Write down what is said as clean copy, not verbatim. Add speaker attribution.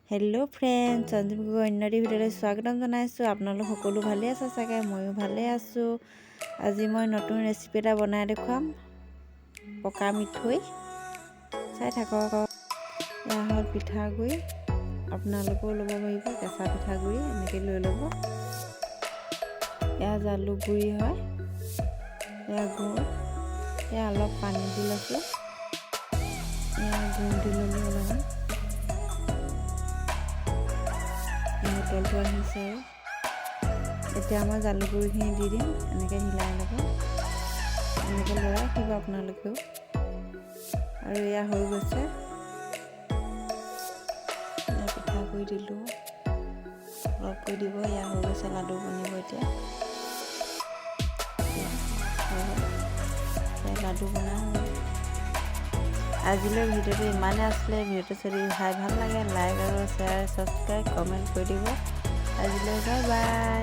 Speaker 1: Hello friends, Sanjeev Gogoi অন্যটি ভিডিঅ'লৈ স্বাগতম জনাইছোঁ। আপোনালোক সকলো ভালে আছে চাগে? ময়ো ভালে আছোঁ। আজি মই নতুন ৰেচিপি এটা বনাই দেখুৱাম, পকা মিঠৈ। চাই থাকক। এয়া হ'ল পিঠাগুড়ি। আপোনালোকেও ল'ব পাৰিব, কেঁচা পিঠাগুড়ি এনেকৈ লৈ ল'ব। এয়া জালুক গুড়ি হয়, এয়া গুড়, এয়া অলপ পানী দি লৈছোঁ, এয়া গুড় দি ল'লোঁ অলপমান। উতলটো আহিছে আৰু এতিয়া মই জালুক গুড়িখিনি দি দিম। এনেকৈ হিলাই ল'ব, এনেকৈ লৰাই ৰাখিব আপোনালোকেও। আৰু এয়া হৈ গৈছে, পিঠাগুড়ি দিলোঁ, অলপকৈ দিব। এয়া হৈ গৈছে, লাডু বনিব এতিয়া। লাডু বনাই হ'ব। আজিলৈ ভিডিঅ'টো ইমানেই আছিলে। ভিডিঅ'টো যদি ভাল লাগে লাইক আৰু শ্বেয়াৰ, ছাবস্ক্ৰাইব, কমেণ্ট কৰি দিব। আজিলৈ বাই বাই।